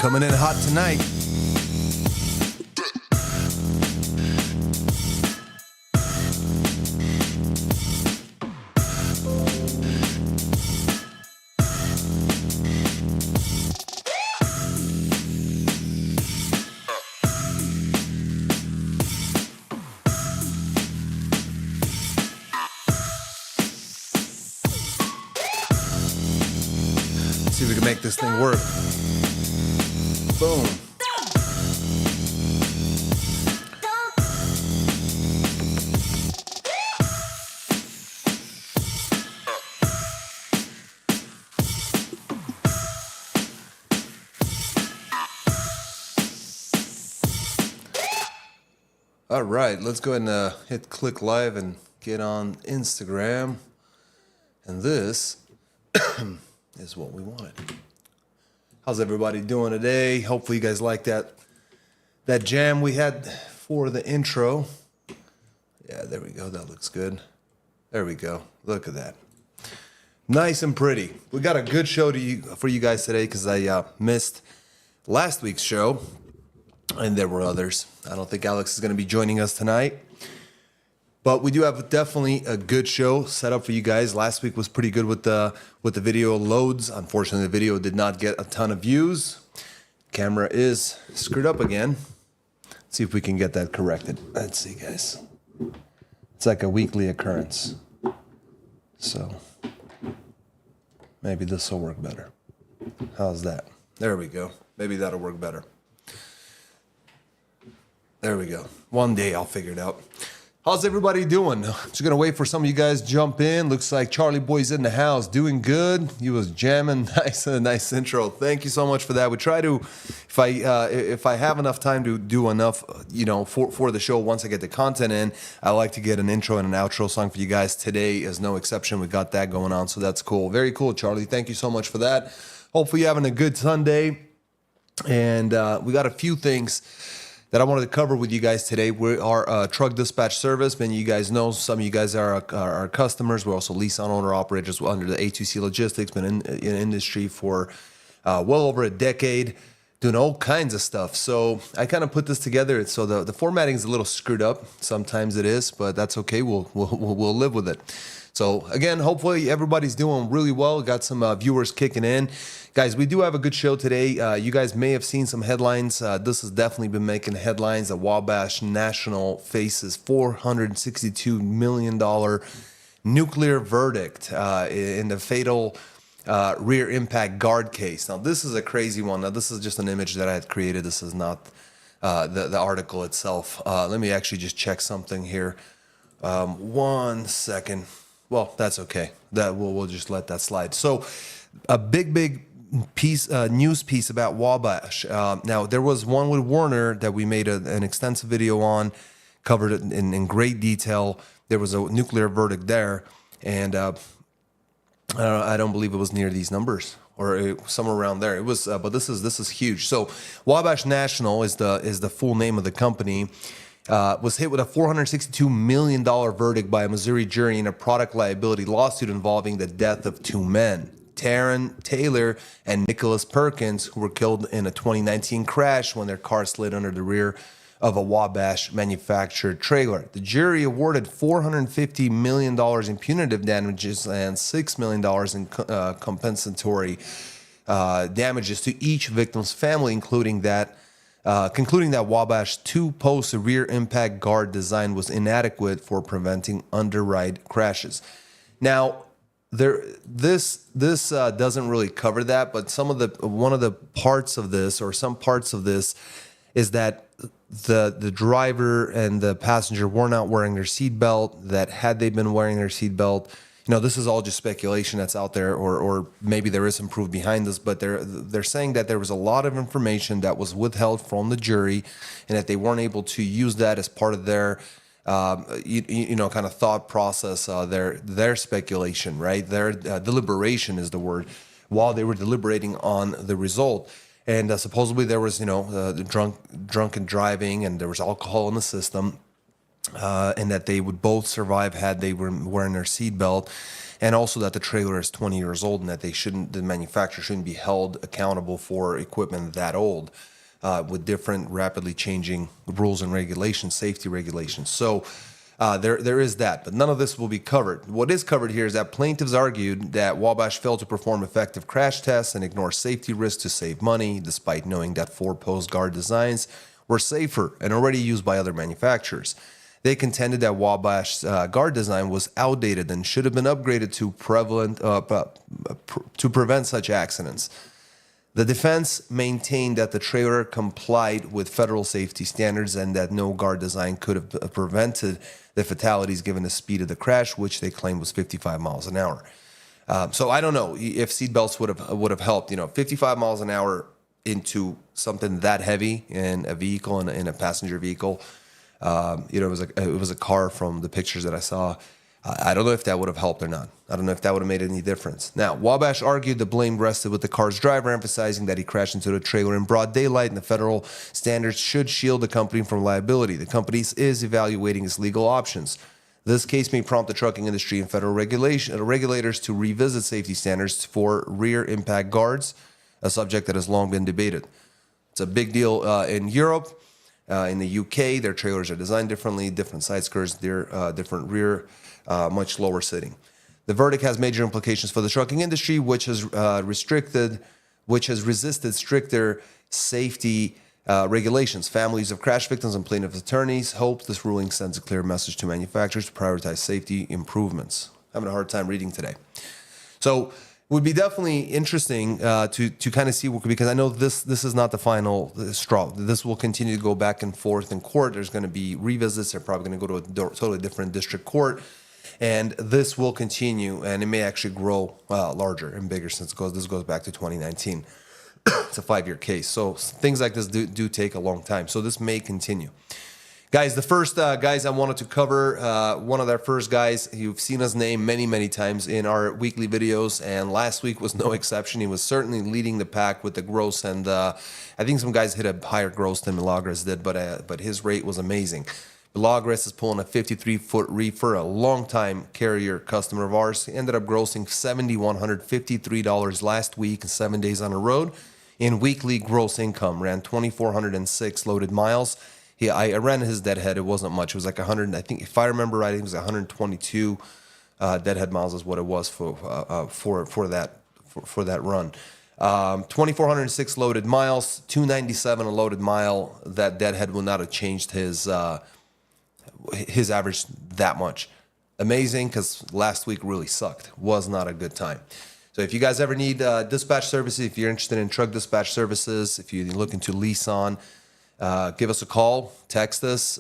Coming in hot tonight. See if we can make this thing work. Boom. All right, let's go ahead and hit click live and get on Instagram. And this is what we wanted. How's everybody doing today? Hopefully you guys like that jam we had for the intro. Yeah, there we go. That looks good. There we go. Look at that. Nice and pretty. We got a good show for you guys today because I missed last week's show, and there were others. I don't think Alex is going to be joining us tonight. But we do have definitely a good show set up for you guys. Last week was pretty good with the video loads. Unfortunately, the video did not get a ton of views. Camera is screwed up again. Let's see if we can get that corrected. Let's see, guys. It's like a weekly occurrence. So maybe this will work better. How's that? There we go. Maybe that'll work better. There we go. One day I'll figure it out. How's everybody doing? Just gonna wait for some of you guys to jump in. Looks like Charlie Boy's in the house, doing good. He was jamming. Nice intro. Thank you so much for that. We try to, if I have enough time to do enough, for the show. Once I get the content in, I like to get an intro and an outro song for you guys. Today is no exception. We got that going on, so that's cool. Very cool, Charlie. Thank you so much for that. Hopefully you're having a good Sunday, and we got a few things that I wanted to cover with you guys today. We are a truck dispatch service. Many of you guys know, some of you guys are our customers. We're also lease on owner operators under the A2C Logistics. Been in industry for well over a decade, doing all kinds of stuff. So I kind of put this together. So the formatting is a little screwed up. Sometimes it is, but that's okay. We'll live with it. So again, hopefully everybody's doing really well. Got some viewers kicking in. Guys, we do have a good show today. You guys may have seen some headlines. This has definitely been making headlines. The Wabash National faces $462 million nuclear verdict in the fatal rear impact guard case. Now, this is a crazy one. Now, this is just an image that I had created. This is not the article itself. Let me actually just check something here. 1 second. Well, that's okay. That we'll just let that slide. So, a big news piece about Wabash. Now, there was one with Warner that we made an extensive video on, covered it in great detail. There was a nuclear verdict there, and I don't believe it was near these numbers or somewhere around there. It was, but this is huge. So, Wabash National is the full name of the company. Was hit with a $462 million verdict by a Missouri jury in a product liability lawsuit involving the death of two men, Taryn Taylor and Nicholas Perkins, who were killed in a 2019 crash when their car slid under the rear of a Wabash manufactured trailer. The jury awarded $450 million in punitive damages and $6 million in compensatory damages to each victim's family, concluding that Wabash 2 post rear impact guard design was inadequate for preventing underride crashes. Now, this doesn't really cover that, but some parts of this is that the driver and the passenger were not wearing their seatbelt. That had they been wearing their seatbelt, this is all just speculation that's out there, or maybe there is some proof behind this, but they're saying that there was a lot of information that was withheld from the jury, and that they weren't able to use that as part of their kind of thought process, their speculation, right? Their deliberation is the word, while they were deliberating on the result. And supposedly there was, drunken driving, and there was alcohol in the system. and that they would both survive had they were wearing their seatbelt, and also that the trailer is 20 years old and that the manufacturer shouldn't be held accountable for equipment that old, with different rapidly changing rules and regulations, safety regulations. So there is that, but none of this will be covered. What is covered here is that plaintiffs argued that Wabash failed to perform effective crash tests and ignore safety risks to save money, despite knowing that 4-post guard designs were safer and already used by other manufacturers. They contended that Wabash's guard design was outdated and should have been upgraded to prevent such accidents. The defense maintained that the trailer complied with federal safety standards and that no guard design could have prevented the fatalities given the speed of the crash, which they claimed was 55 miles an hour. So I don't know if seatbelts would have helped. 55 miles an hour into something that heavy in a vehicle, in a passenger vehicle. It was a car from the pictures that I saw. I don't know if that would have helped or not. I don't know if that would have made any difference. Now, Wabash argued the blame rested with the car's driver, emphasizing that he crashed into the trailer in broad daylight and the federal standards should shield the company from liability. The company is evaluating its legal options. This case may prompt the trucking industry and federal regulators to revisit safety standards for rear impact guards, a subject that has long been debated. It's a big deal in Europe. In the UK, their trailers are designed differently, different side skirts, different rear, much lower sitting. The verdict has major implications for the trucking industry, which has resisted stricter safety regulations. Families of crash victims and plaintiffs' attorneys hope this ruling sends a clear message to manufacturers to prioritize safety improvements. Having a hard time reading today. So it would be definitely interesting to kind of see, because I know this is not the final straw. This will continue to go back and forth in court. There's going to be revisits. They're probably going to go to a totally different district court. And this will continue, and it may actually grow larger and bigger since this goes back to 2019. It's a 5-year case. So things like this do take a long time. So this may continue. Guys, the first guys I wanted to cover, one of our first guys, you've seen his name many, many times in our weekly videos, and last week was no exception. He was certainly leading the pack with the gross, and I think some guys hit a higher gross than Milagres did, but his rate was amazing. Milagres is pulling a 53-foot reefer, a long-time carrier customer of ours. He ended up grossing $7,153 last week, 7 days on the road. In weekly gross income, ran 2,406 loaded miles. I ran his deadhead. It wasn't much. It was like 100. I think if I remember right, it was 122 deadhead miles is what it was for that run. 2,406 loaded miles, 297 a loaded mile. That deadhead will not have changed his average that much. Amazing, because last week really sucked. Was not a good time. So if you guys ever need dispatch services, if you're interested in truck dispatch services, if you're looking to lease on, give us a call, text us.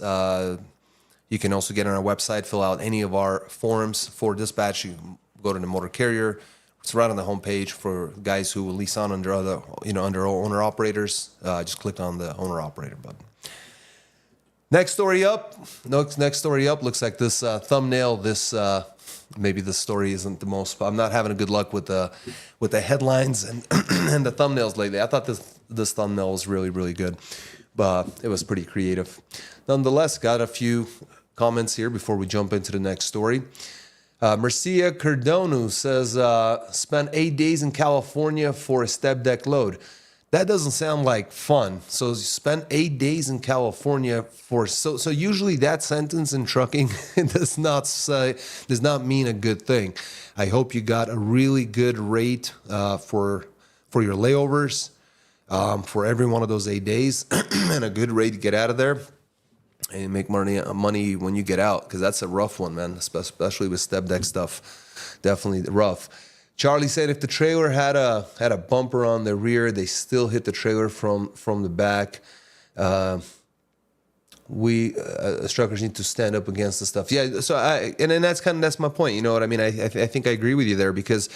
You can also get on our website, fill out any of our forms for dispatch. You can go to the motor carrier. It's right on the homepage for guys who will lease on under owner operators. Just click on the owner operator button. Next story up. Looks like this thumbnail. Maybe this story isn't the most. I'm not having a good luck with the headlines and and the thumbnails lately. I thought this thumbnail was really, really good. But it was pretty creative. Nonetheless, got a few comments here before we jump into the next story. Mercia Cardonu says, spent 8 days in California for a step deck load. That doesn't sound like fun. So spent 8 days in California for, so usually that sentence in trucking does not mean a good thing. I hope you got a really good rate for your layovers. For every one of those 8 days, and a good rate to get out of there and make money when you get out, because that's a rough one, man, especially with step deck stuff. Definitely rough. Charlie said if the trailer had a bumper on the rear, they still hit the trailer from the back. We as truckers need to stand up against the stuff. Yeah, so that's my point. You know what I mean? I think I agree with you there, because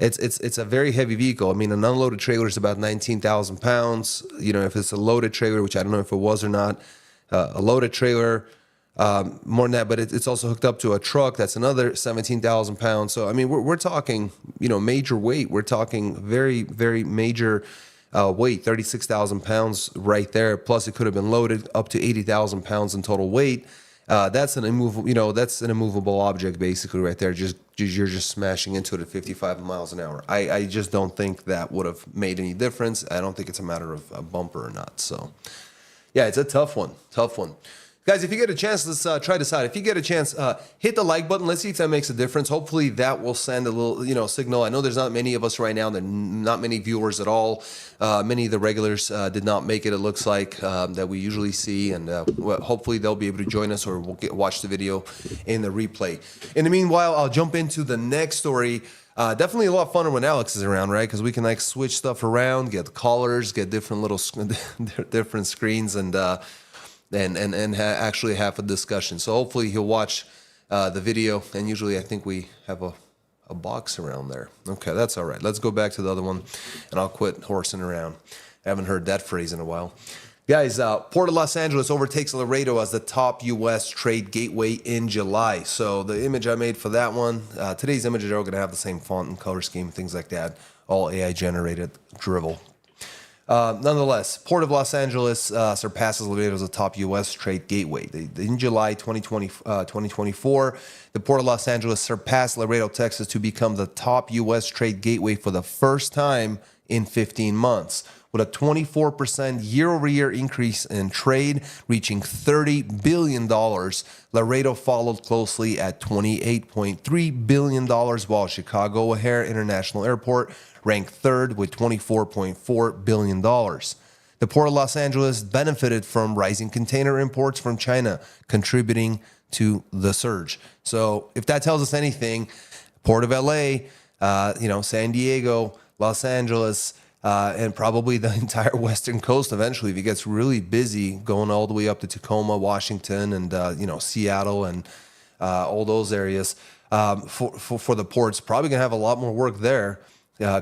it's a very heavy vehicle. I mean, an unloaded trailer is about 19,000 pounds. If it's a loaded trailer, which I don't know if it was or not, a loaded trailer, more than that, but it's also hooked up to a truck. That's another 17,000 pounds. So, I mean, we're talking, major weight. We're talking very, very major weight, 36,000 pounds right there. Plus, it could have been loaded up to 80,000 pounds in total weight. That's an immovable, that's an immovable object basically right there. You're just smashing into it at 55 miles an hour. I just don't think that would have made any difference. I don't think it's a matter of a bumper or not. So, yeah, it's a tough one. Tough one. Guys, if you get a chance, let's try this out. If you get a chance, hit the like button. Let's see if that makes a difference. Hopefully that will send a little, signal. I know there's not many of us right now. There are not many viewers at all. Many of the regulars did not make it, it looks like, that we usually see. And hopefully they'll be able to join us, or we'll watch the video in the replay. In the meanwhile, I'll jump into the next story. Definitely a lot funner when Alex is around, right? Because we can switch stuff around, get colors, get different little different screens, and actually have a discussion. So hopefully he'll watch the video. And usually I think we have a box around there. Okay, that's all right. Let's go back to the other one, and I'll quit horsing around. I haven't heard that phrase in a while. Guys, Port of Los Angeles overtakes Laredo as the top U.S. trade gateway in July. So the image I made for that one, today's images are all going to have the same font and color scheme, things like that. All AI generated drivel. Nonetheless, Port of Los Angeles surpasses Laredo as a top U.S. trade gateway. In July 2024, the Port of Los Angeles surpassed Laredo, Texas, to become the top U.S. trade gateway for the first time in 15 months. With a 24% year-over-year increase in trade, reaching $30 billion. Laredo followed closely at $28.3 billion, while Chicago O'Hare International Airport ranked third with $24.4 billion. The Port of Los Angeles benefited from rising container imports from China, contributing to the surge. So if that tells us anything, Port of LA, San Diego, Los Angeles, and probably the entire western coast eventually, if it gets really busy, going all the way up to Tacoma, Washington, and Seattle, and all those areas, for the ports, probably gonna have a lot more work there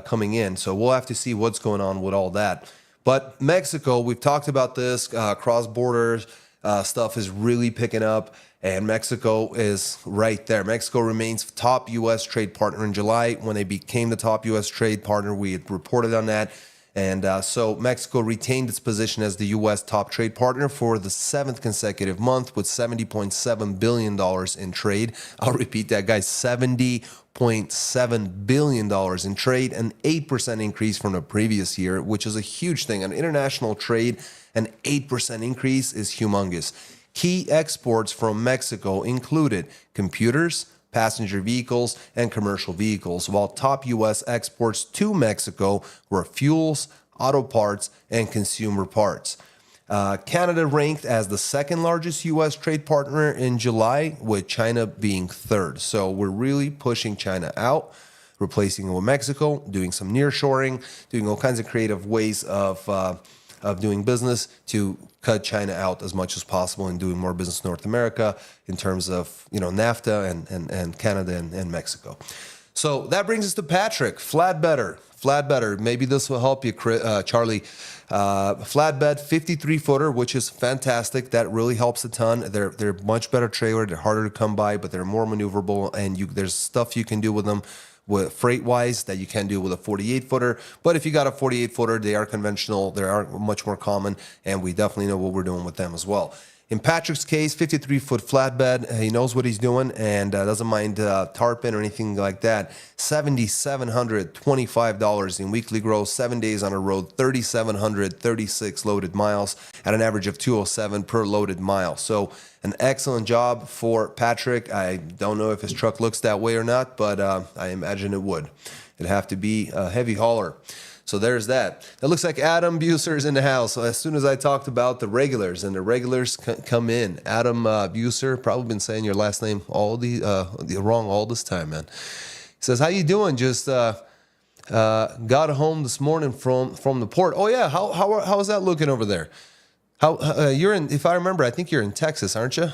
coming in. So we'll have to see what's going on with all that. But Mexico, we've talked about this, cross-border stuff is really picking up, and Mexico is right there. Mexico remains top U.S. trade partner in July. When they became the top U.S. trade partner, we had reported on that. And so Mexico retained its position as the U.S. top trade partner for the 7th consecutive month with $70.7 billion in trade. I'll repeat that, guys, $70.7 billion in trade, an 8% increase from the previous year, which is a huge thing. On international trade, an 8% increase is humongous. Key exports from Mexico included computers, passenger vehicles, and commercial vehicles, while top U.S. exports to Mexico were fuels, auto parts, and consumer parts. Canada ranked as the second largest U.S. trade partner in July, with China being third. So we're really pushing China out, replacing it with Mexico, doing some nearshoring, doing all kinds of creative ways of doing business to cut China out as much as possible and doing more business in North America in terms of NAFTA and Canada and Mexico. So that brings us to Patrick. Flatbedder. Maybe this will help you, Charlie. Flatbed 53-footer, which is fantastic. That really helps a ton. They're much better trailer. They're harder to come by, but they're more maneuverable, and there's stuff you can do with them with freight-wise that you can do with a 48-footer. But if you got a 48-footer, they are conventional. They are much more common, and we definitely know what we're doing with them as well. In Patrick's case, 53-foot flatbed, he knows what he's doing and doesn't mind tarping or anything like that. $7,725 in weekly gross, 7 days on a road, 3,736 loaded miles at an average of 207 per loaded mile. So an excellent job for Patrick. I don't know if his truck looks that way or not, but I imagine it would. It'd have to be a heavy hauler. So there's that. It looks like Adam Buser is in the house. So as soon as I talked about the regulars, and the regulars come in. Adam Buser, probably been saying your last name wrong all this time, man. He says, "How you doing? Just got home this morning from the port. Oh yeah, how is that looking over there? You're in? If I remember, I think you're in Texas, aren't you?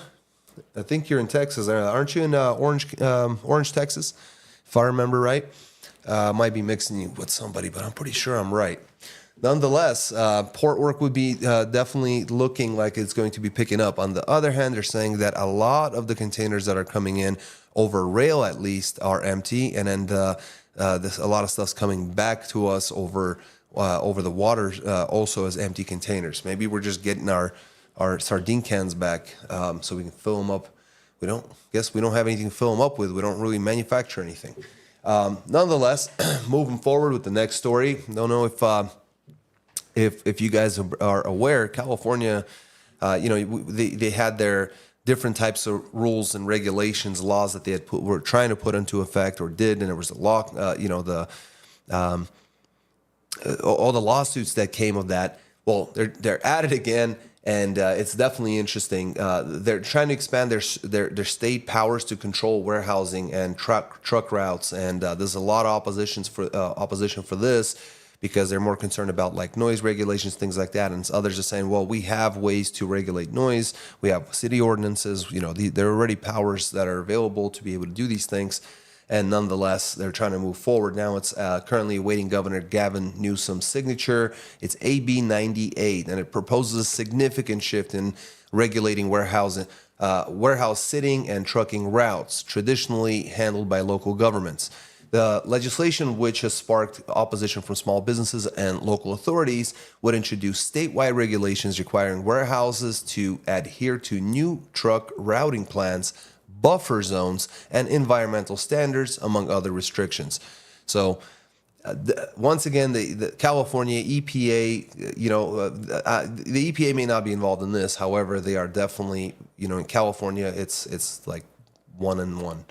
I think you're in Texas, aren't you? In Orange, Texas, if I remember right." Might be mixing you with somebody, but I'm pretty sure I'm right. Nonetheless, port work would be definitely looking like it's going to be picking up. On the other hand, they're saying that a lot of the containers that are coming in over rail, at least, are empty, and then a lot of stuff's coming back to us over the water also as empty containers. Maybe we're just getting our our sardine cans back so we can fill them up. We don't have anything to fill them up with. We don't really manufacture anything. Nonetheless, moving forward with the next story. Don't know if you guys are aware, California, they had their different types of rules and regulations, laws that they were trying to put into effect or did, and there was a law, all the lawsuits that came of that. Well, they're at it again, and it's definitely interesting. They're trying to expand their state powers to control warehousing and truck routes, and there's a lot of opposition for this because they're more concerned about like noise regulations, things like that. And others are saying, well, we have ways to regulate noise. We have city ordinances. There are already powers that are available to be able to do these things. And nonetheless, they're trying to move forward. Now it's currently awaiting Governor Gavin Newsom's signature. It's AB98, and it proposes a significant shift in regulating warehouse sitting and trucking routes, traditionally handled by local governments. The legislation, which has sparked opposition from small businesses and local authorities, would introduce statewide regulations requiring warehouses to adhere to new truck routing plans, buffer zones, and environmental standards, among other restrictions. So, once again, the California EPA, the EPA may not be involved in this. However, they are definitely, in California, it's like 1 and 1.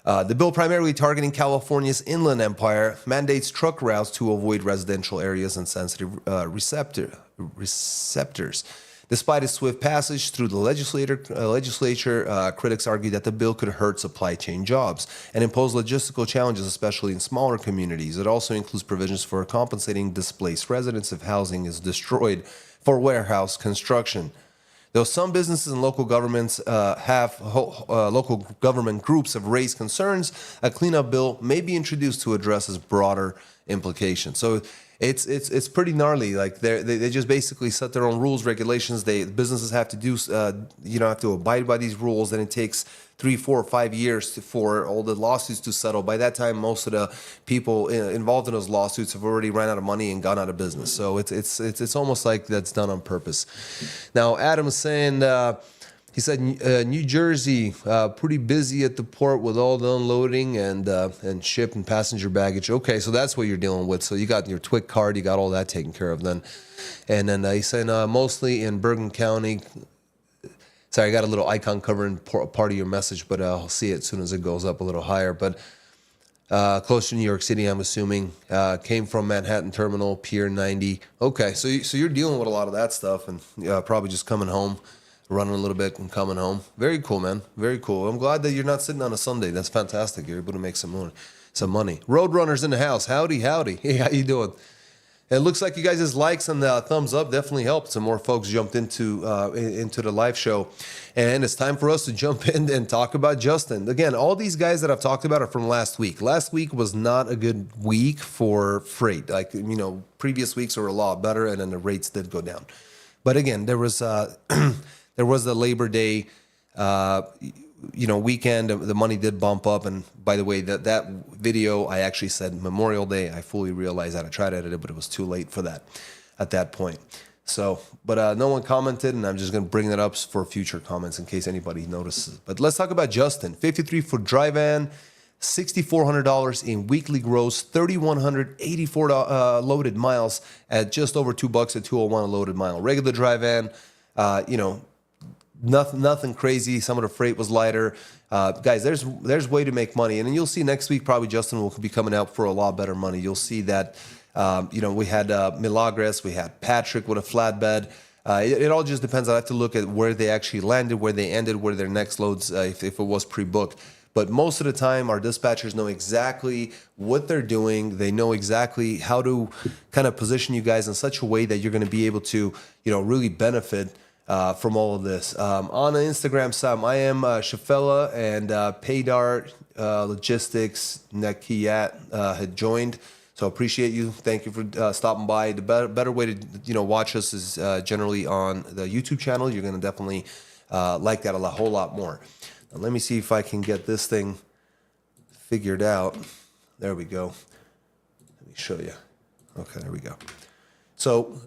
The bill, primarily targeting California's Inland Empire, mandates truck routes to avoid residential areas and sensitive receptors. Despite its swift passage through the legislature, critics argue that the bill could hurt supply chain jobs and impose logistical challenges, especially in smaller communities. It also includes provisions for compensating displaced residents if housing is destroyed for warehouse construction. Though some businesses and local governments local government groups have raised concerns, a cleanup bill may be introduced to address its broader implications. So it's pretty gnarly. Like they just basically set their own rules, regulations. Businesses have to do have to abide by these rules, and it takes 3, 4, 5 years for all the lawsuits to settle. By that time, most of the people involved in those lawsuits have already run out of money and gone out of business. So it's almost like that's done on purpose. Now, Adam is saying he said New Jersey pretty busy at the port with all the unloading and ship and passenger baggage. Okay, so that's what you're dealing with. So you got your TWIC card, you got all that taken care of then. And then he's saying mostly in Bergen County. Sorry, I got a little icon covering part of your message, but I'll see it as soon as it goes up a little higher. But close to New York City, I'm assuming. Came from Manhattan Terminal, Pier 90. Okay, so you're dealing with a lot of that stuff and probably just coming home, running a little bit and coming home. Very cool, man. Very cool. I'm glad that you're not sitting on a Sunday. That's fantastic. You're able to make some money. Roadrunners in the house. Howdy, howdy. Hey, how you doing? It looks like you guys' likes and the thumbs up definitely helped. Some more folks jumped into the live show. And it's time for us to jump in and talk about Justin. Again, all these guys that I've talked about are from last week. Last week was not a good week for freight. Like, previous weeks were a lot better, and then the rates did go down. But again, there was there was the Labor Day weekend. The money did bump up. And by the way, that video, I actually said Memorial Day. I fully realized that. I tried to edit it, but it was too late for that at that point. So, but no one commented, and I'm just going to bring that up for future comments in case anybody notices. But let's talk about Justin. 53-foot dry van, $6,400 in weekly gross, 3,184 loaded miles at just over $2 at 201 a loaded mile. Regular dry van, nothing crazy. Some of the freight was lighter. Guys, there's way to make money. And then you'll see next week probably Justin will be coming out for a lot better money. You'll see that, we had Milagres, we had Patrick with a flatbed. It all just depends. I have to look at where they actually landed, where they ended, where their next loads, if it was pre-booked. But most of the time, our dispatchers know exactly what they're doing. They know exactly how to kind of position you guys in such a way that you're going to be able to, really benefit from all of this. On the Instagram side, I am Shafella and Paydar Logistics Nekiyat had joined. So appreciate you. Thank you for stopping by. The better way to watch us is generally on the YouTube channel. You're going to definitely like that a whole lot more. Now, let me see if I can get this thing figured out. There we go. Let me show you. Okay, there we go. So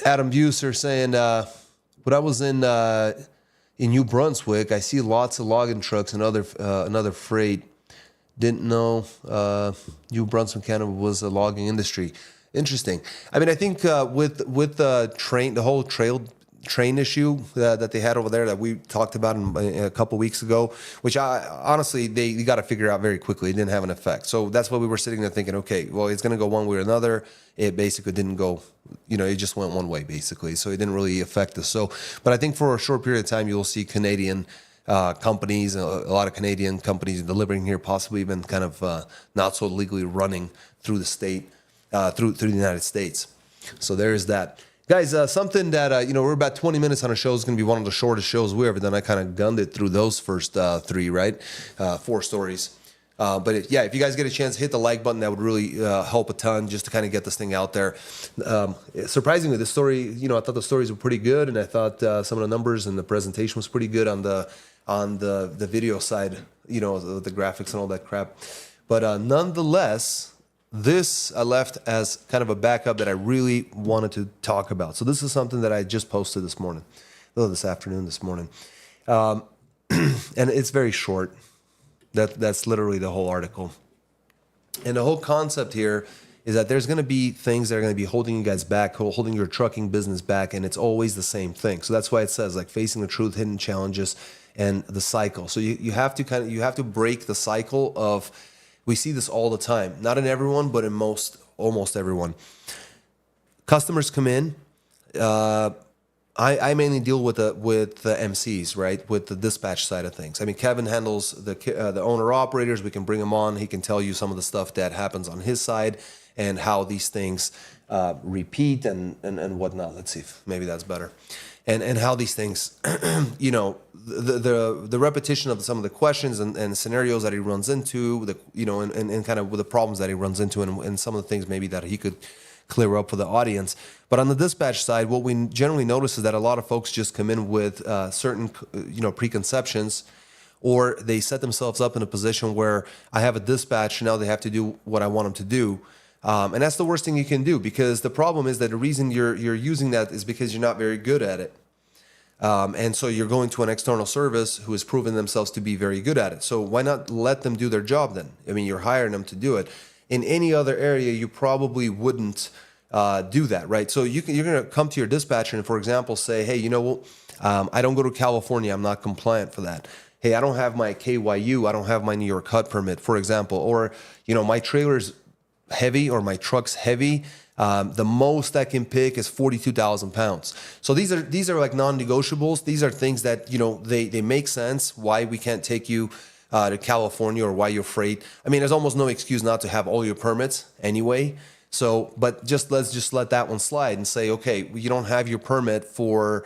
Adam Buser saying when I was in New Brunswick, I see lots of logging trucks and another freight. Didn't know New Brunswick, Canada was a logging industry. Interesting. I mean, I think with the whole train issue that they had over there that we talked about a couple weeks ago, which honestly they got to figure out very quickly. It didn't have an effect. So that's why we were sitting there thinking, okay, well, it's going to go one way or another. It basically didn't go, it just went one way basically. So it didn't really affect us. So, but I think for a short period of time, you'll see Canadian companies, a lot of Canadian companies delivering here, possibly even kind of not so legally running through the state, through the United States. So there is that. Guys, something that, we're about 20 minutes on a show. Is going to be one of the shortest shows we ever done. I kind of gunned it through those first three, right? 4 stories. But if you guys get a chance, hit the like button. That would really help a ton just to kind of get this thing out there. Surprisingly, the story, I thought the stories were pretty good. And I thought some of the numbers and the presentation was pretty good on the video side, the graphics and all that crap. But nonetheless, this I left as kind of a backup that I really wanted to talk about. So this is something that I just posted this afternoon, and it's very short. That's literally the whole article. And the whole concept here is that there's going to be things that are going to be holding you guys back, holding your trucking business back, and it's always the same thing. So that's why it says like facing the truth, hidden challenges, and the cycle. So you have to break the cycle of. We see this all the time, not in everyone, but in almost everyone. Customers come in. I mainly deal with the MCs, right? With the dispatch side of things. I mean, Kevin handles the owner operators. We can bring him on. He can tell you some of the stuff that happens on his side and how these things repeat and whatnot. Let's see if maybe that's better. And how these things, the repetition of some of the questions and scenarios that he runs into, and kind of with the problems that he runs into, and some of the things maybe that he could clear up for the audience. But on the dispatch side, what we generally notice is that a lot of folks just come in with certain, preconceptions, or they set themselves up in a position where I have a dispatch, now they have to do what I want them to do. And that's the worst thing you can do, because the problem is that the reason you're using that is because you're not very good at it. And so you're going to an external service who has proven themselves to be very good at it. So why not let them do their job then? I mean, you're hiring them to do it. In any other area, you probably wouldn't do that, right? So you're going to come to your dispatcher and, for example, say, hey, I don't go to California. I'm not compliant for that. Hey, I don't have my KYU. I don't have my New York HUD permit, for example. Or, my trailer's heavy, or my truck's heavy. The most I can pick is 42,000 pounds. So these are like non-negotiables. These are things that, they make sense why we can't take you to California, or why your freight. I mean, there's almost no excuse not to have all your permits anyway. So, but let's let that one slide and say, okay, you don't have your permit for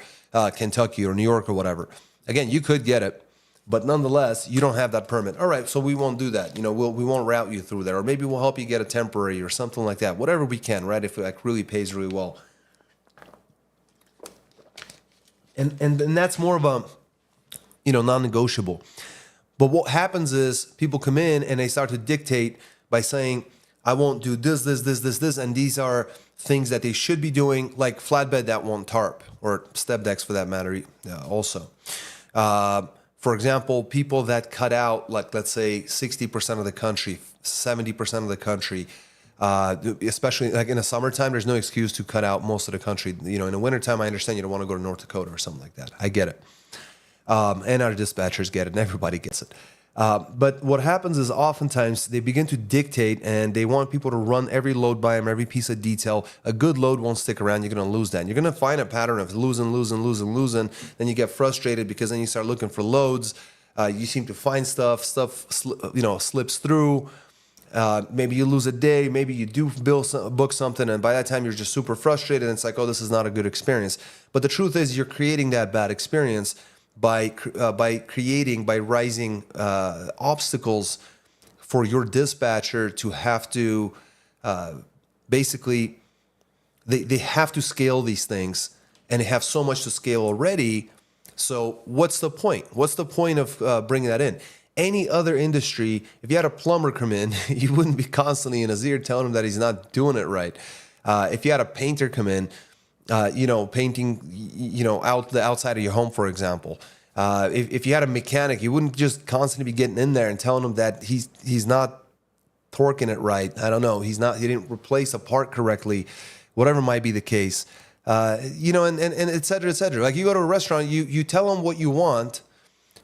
Kentucky or New York or whatever. Again, you could get it, but nonetheless, you don't have that permit. All right, so we won't do that. We won't route you through there, or maybe we'll help you get a temporary or something like that. Whatever we can, right? If it like really pays really well. And that's more of a, non-negotiable. But what happens is people come in and they start to dictate by saying, I won't do this, and these are things that they should be doing, like flatbed that won't tarp, or step decks for that matter also. For example, people that cut out, like, let's say 60% of the country, 70% of the country, especially like in the summertime, there's no excuse to cut out most of the country. In the wintertime, I understand you don't want to go to North Dakota or something like that. I get it. And our dispatchers get it, and everybody gets it. But what happens is oftentimes they begin to dictate, and they want people to run every load by them, every piece of detail. A good load won't stick around. You're going to lose that. And you're going to find a pattern of losing. Then you get frustrated because then you start looking for loads. You seem to find stuff slips through. Maybe you lose a day. Maybe you do book something, and by that time you're just super frustrated. And it's like, oh, this is not a good experience. But the truth is, you're creating that bad experience by rising obstacles for your dispatcher to have to basically they have to scale these things, and they have so much to scale already. So what's the point? What's the point of bringing that in? Any other industry, if you had a plumber come in, you wouldn't be constantly in his ear telling him that he's not doing it right. If you had a painter come in, painting, out the outside of your home, for example. If you had a mechanic, you wouldn't just constantly be getting in there and telling him that he's not torquing it right. I don't know. He didn't replace a part correctly, whatever might be the case. And et cetera, et cetera. Like you go to a restaurant, you tell them what you want.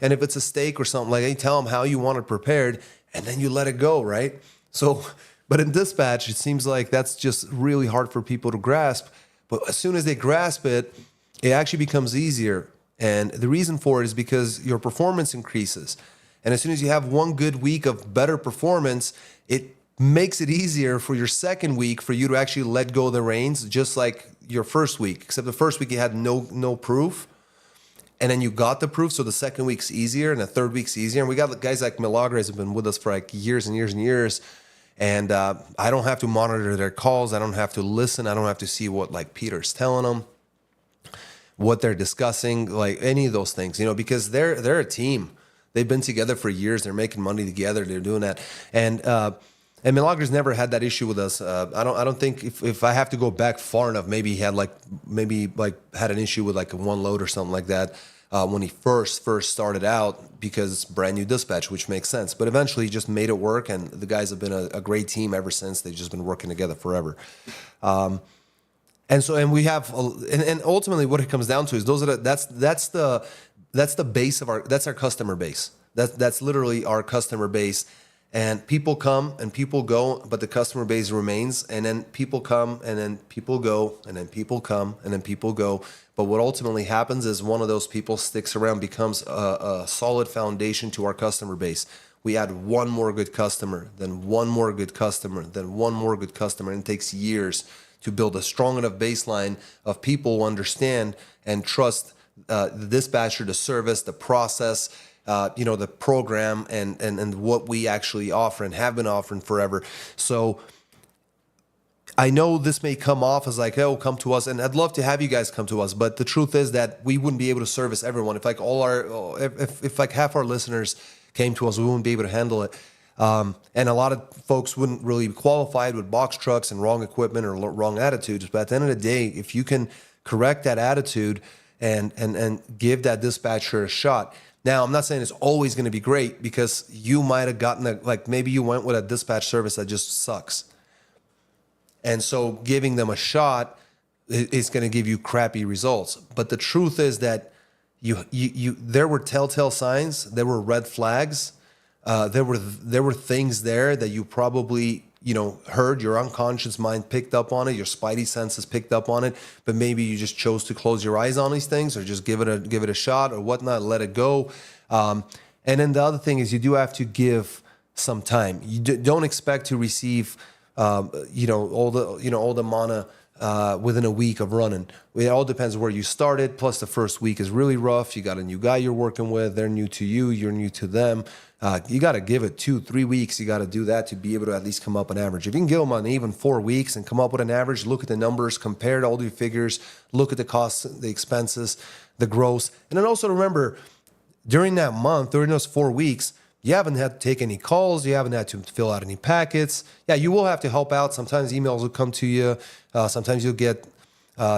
And if it's a steak or something like that, you tell them how you want it prepared and then you let it go, right? So, but in dispatch, it seems like that's just really hard for people to grasp. But as soon as they grasp it, it actually becomes easier. And the reason for it is because your performance increases. And as soon as you have one good week of better performance, it makes it easier for your second week for you to actually let go of the reins, just like your first week. Except the first week you had no proof, and then you got the proof, so the second week's easier, and the third week's easier. And we got guys like Milagres have been with us for like years and years and years, and I don't have to monitor their calls. I don't have to listen. I don't have to see what like Peter's telling them, what they're discussing, like any of those things, because they're a team. They've been together for years. They're making money together. They're doing that, and Milagres never had that issue with us. I don't think if I have to go back far enough, maybe he had had an issue with like a one load or something like that when he first started out, because it's brand new dispatch, which makes sense. But eventually he just made it work, and the guys have been a great team ever since. They've just been working together forever. And we have, and ultimately what it comes down to is that's the base of that's our customer base. That's literally our customer base. And people come and people go, but the customer base remains. And then people come and then people go, and then people come and then people go. But what ultimately happens is one of those people sticks around, becomes a solid foundation to our customer base. We add one more good customer, then one more good customer, then one more good customer. And it takes years to build a strong enough baseline of people who understand and trust the dispatcher, the service, the process, the program, and what we actually offer and have been offering forever. So I know this may come off as like, oh, come to us, and I'd love to have you guys come to us, but the truth is that we wouldn't be able to service everyone. If like if like half our listeners came to us, we wouldn't be able to handle it. And a lot of folks wouldn't really be qualified with box trucks and wrong equipment or wrong attitudes. But at the end of the day, if you can correct that attitude and give that dispatcher a shot. Now, I'm not saying it's always going to be great, because you might have gotten maybe you went with a dispatch service that just sucks. And so giving them a shot is going to give you crappy results. But the truth is that there were telltale signs, there were red flags. There were things there that you probably heard, your unconscious mind picked up on it, your spidey senses picked up on it, but maybe you just chose to close your eyes on these things, or just give it a shot or whatnot, let it go. And then the other thing is you do have to give some time. You don't expect to receive all the mana within a week of running. It all depends where you started. Plus, the first week is really rough. You got a new guy you're working with. They're new to you. You're new to them. You got to give it 2-3 weeks. You got to do that to be able to at least come up an average. If you can give them on even 4 weeks and come up with an average, look at the numbers, compare all the figures, look at the costs, the expenses, the gross. And then also remember, during that month, during those 4 weeks, you haven't had to take any calls. You haven't had to fill out any packets. Yeah, you will have to help out. Sometimes emails will come to you. Sometimes you'll get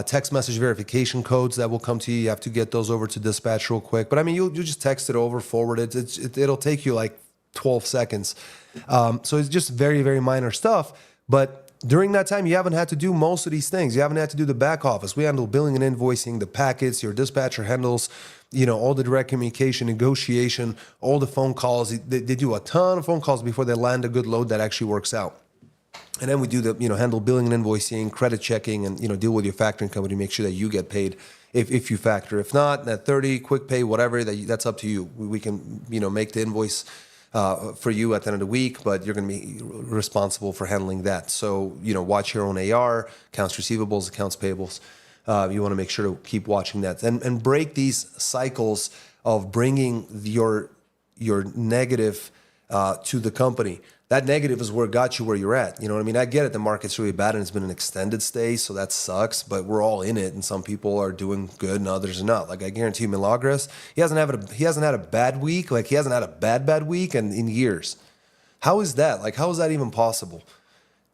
text message verification codes that will come to you. You have to get those over to dispatch real quick. But I mean, you just text it over, forward it. It'll take you like 12 seconds. So it's just very, very minor stuff. But during that time, you haven't had to do most of these things. You haven't had to do the back office. We handle billing and invoicing, the packets. Your dispatcher handles all the direct communication, negotiation, all the phone calls. They do a ton of phone calls before they land a good load that actually works out. And then we do the, handle billing and invoicing, credit checking, and, deal with your factoring company, make sure that you get paid if you factor. If not, that 30, quick pay, whatever, that's up to you. We can, make the invoice for you at the end of the week, but you're going to be responsible for handling that. So, watch your own AR, accounts receivables, accounts payables. You want to make sure to keep watching that and break these cycles of bringing your negative to the company. That negative is where it got you where you're at. You know what I mean? I get it. The market's really bad and it's been an extended stay, so that sucks, but we're all in it, and some people are doing good and others are not. Like, I guarantee you, Milagres, he hasn't had a bad week. Like, he hasn't had a bad week in years. How is that? Like, how is that even possible?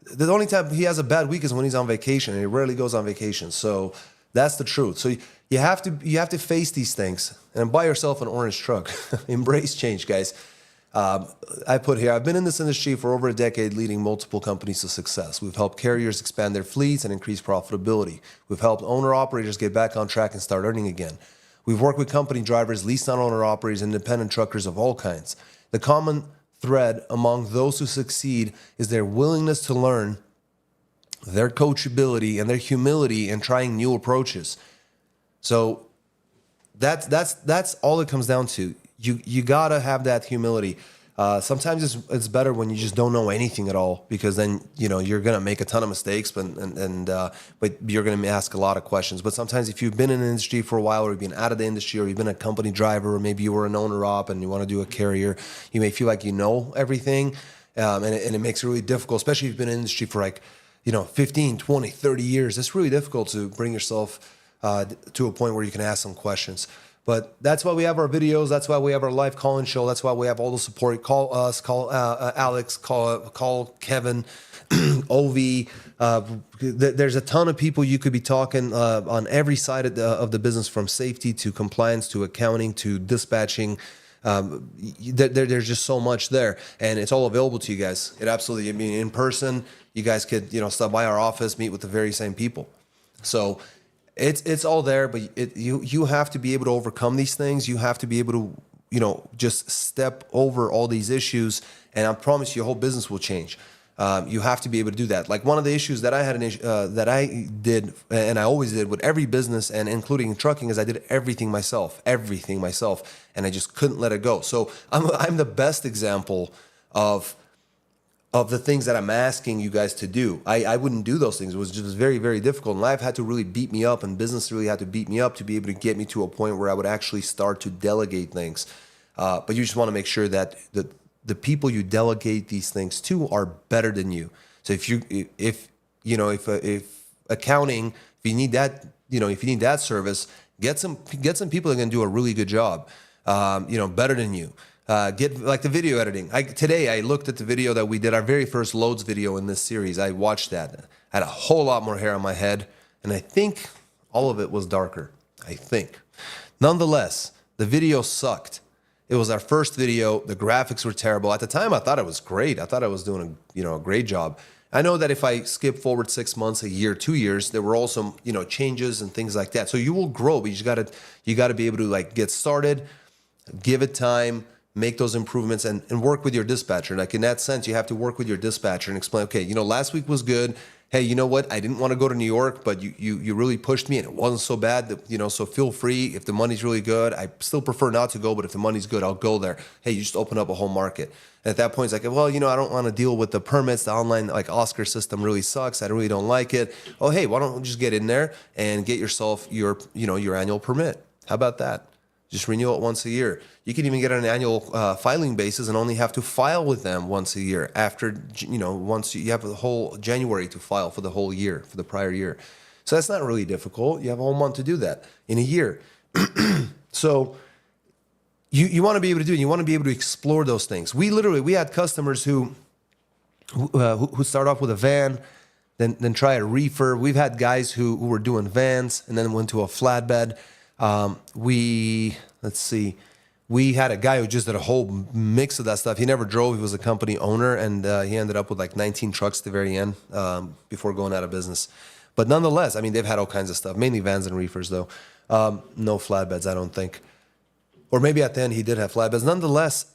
The only time he has a bad week is when he's on vacation, and he rarely goes on vacation. So That's the truth. So you have to face these things and buy yourself an orange truck. Embrace change, guys. I put here, I've been in this industry for over a decade, leading multiple companies to success. We've helped carriers expand their fleets and increase profitability. We've helped owner-operators get back on track and start earning again. We've worked with company drivers, leased on owner-operators, and independent truckers of all kinds. The common thread among those who succeed is their willingness to learn, their coachability, and their humility in trying new approaches. So that's all it comes down to. You gotta have that humility. Sometimes it's better when you just don't know anything at all, because then you're gonna make a ton of mistakes, but you're gonna ask a lot of questions. But sometimes if you've been in the industry for a while, or you've been out of the industry, or you've been a company driver, or maybe you were an owner op and you want to do a carrier, you may feel like you know everything, and it makes it really difficult, especially if you've been in the industry for 15, 20, 30 years. It's really difficult to bring yourself to a point where you can ask some questions. But that's why we have our videos. That's why we have our live call-in show. That's why we have all the support. Call us, call Alex, call Kevin, OV. There's a ton of people you could be talking on every side of the business, from safety to compliance to accounting to dispatching. There's just so much there, and it's all available to you guys. It absolutely, in person, you guys could stop by our office, meet with the very same people. So it's all there, but you have to be able to overcome these things. You have to be able to just step over all these issues, and I promise you, your whole business will change. You have to be able to do that. Like, one of the issues that I had that I did, and I always did with every business, and including trucking, is I did everything myself, and I just couldn't let it go. So I'm the best example of the things that I'm asking you guys to do. I wouldn't do those things. It was just very, very difficult. And life had to really beat me up, and business really had to beat me up to be able to get me to a point where I would actually start to delegate things. But you just want to make sure that the people you delegate these things to are better than you. So if accounting, if you need that service, get some people that are going to do a really good job, better than you. Get like the video editing. Today I looked at the video that we did, our very first loads video in this series. I watched that. I had a whole lot more hair on my head, and I think all of it was darker. I think. Nonetheless, the video sucked. It was our first video. The graphics were terrible. At the time, I thought it was great. I thought I was doing a great job. I know that if I skip forward 6 months, a year, 2 years, there were also changes and things like that. So you will grow, but you gotta be able to get started, give it time, make those improvements, and work with your dispatcher. Like, in that sense, you have to work with your dispatcher and explain, okay, last week was good. Hey, you know what? I didn't want to go to New York, but you really pushed me, and it wasn't so bad. So feel free. If the money's really good, I still prefer not to go, but if the money's good, I'll go there. Hey, you just open up a whole market. And at that point, it's like, well, I don't want to deal with the permits. The online Oscar system really sucks. I really don't like it. Oh, hey, why don't we just get in there and get yourself your annual permit? How about that? Just renew it once a year. You can even get an annual filing basis and only have to file with them once a year. After, once you have the whole January to file for the whole year, for the prior year. So that's not really difficult. You have a whole month to do that in a year. So you want to be able to do it. You want to be able to explore those things. We had customers who start off with a van, then try a reefer. We've had guys who were doing vans and then went to a flatbed. We had a guy who just did a whole mix of that stuff. He never drove. He was a company owner, and he ended up with 19 trucks at the very end before going out of business. But nonetheless, they've had all kinds of stuff, mainly vans and reefers, though. No flatbeds, I don't think. Or maybe at the end he did have flatbeds. Nonetheless,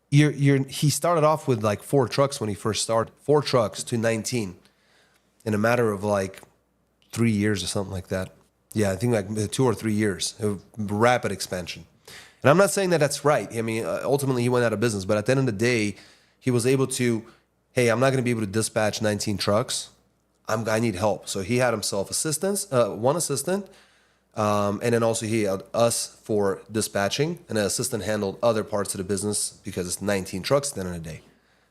he started off with 4 trucks when he first started. 4 trucks to 19 in a matter of 3 years or something like that. Yeah, I think 2 or 3 years. Rapid expansion. And I'm not saying that that's right. Ultimately he went out of business, but at the end of the day, he was able to, hey, I'm not going to be able to dispatch 19 trucks. I need help. So he had himself one assistant, and then also he had us for dispatching, and an assistant handled other parts of the business because it's 19 trucks at the end of the day.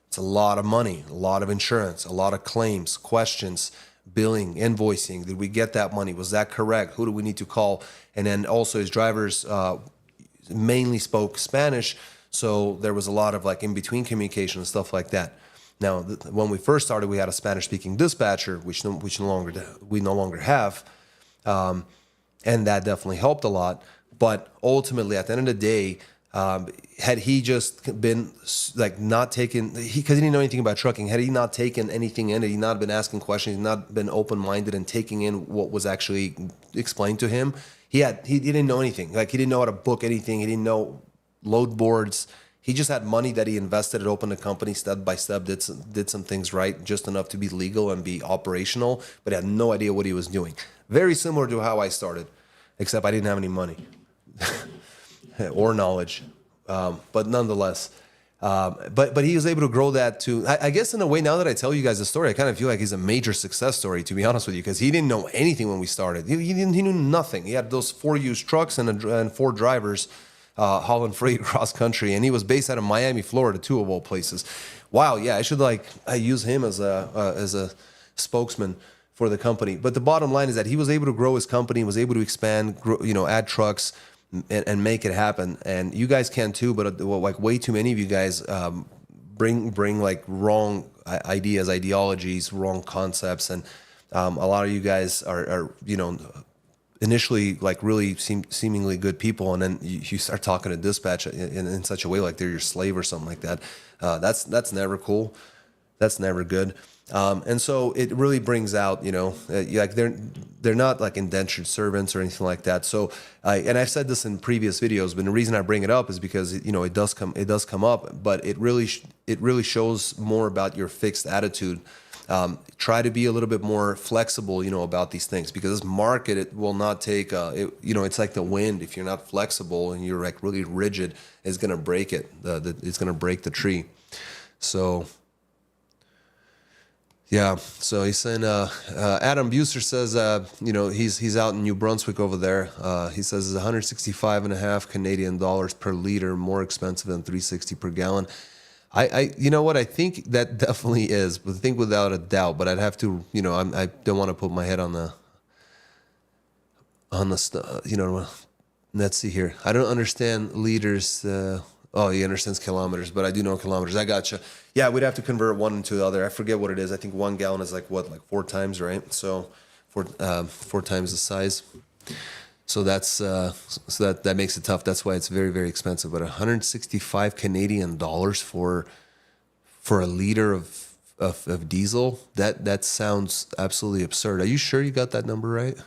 It's a lot of money, a lot of insurance, a lot of claims, questions, billing, invoicing. Did we get that money? Was that correct? Who do we need to call? And then also his drivers mainly spoke Spanish, so there was a lot of in-between communication and stuff like that. Now, when we first started, we had a Spanish-speaking dispatcher, which we no longer have. And that definitely helped a lot. But ultimately, at the end of the day, had he just been like not taken, because he didn't know anything about trucking, had he not taken anything in, had he not been asking questions, not been open-minded and taking in what was actually explained to him, he didn't know anything. Like, he didn't know how to book anything. He didn't know load boards. He just had money that he invested and opened a company step by step, did some things right, just enough to be legal and be operational, but he had no idea what he was doing. Very similar to how I started, except I didn't have any money or knowledge. But nonetheless, but he was able to grow that to, I guess in a way, now that I tell you guys the story, I kind of feel like he's a major success story, to be honest with you, because he didn't know anything when we started. He knew nothing. He had those 4 used trucks and 4 drivers, hauling freight cross country, and he was based out of Miami, Florida, 2 of all places. Wow, yeah, I use him as a spokesman for the company. But the bottom line is that he was able to grow his company, was able to expand, add trucks, and make it happen. And you guys can too, but like way too many of you guys bring like wrong ideas, ideologies, wrong concepts, and a lot of you guys are initially like really seemingly good people, and then you start talking to dispatch in such a way like they're your slave or something like that. That's never cool. That's never good. And so it really brings out, like they're not like indentured servants or anything like that. So, and I've said this in previous videos, but the reason I bring it up is because it does come up, but it really shows more about your fixed attitude. Try to be a little bit more flexible, about these things, because this market, it will not take, it's like the wind. If you're not flexible and you're like really rigid, it's going to break it. It's going to break the tree. So, yeah. So he's saying, Adam Buser says, he's out in New Brunswick over there. He says it's 165.5 Canadian dollars per liter, more expensive than 360 per gallon. You know what? I think that definitely is, but I think without a doubt. But I'd have to, I don't want to put my head on the, let's see here. I don't understand liters. He understands kilometers, but I do know kilometers. I gotcha. Yeah, we'd have to convert one into the other. I forget what it is. I think 1 gallon is like 4 times, right? So 4 times the size. So that's so that makes it tough. That's why it's very, very expensive. But 165 Canadian dollars for a liter of diesel, that sounds absolutely absurd. Are you sure you got that number right?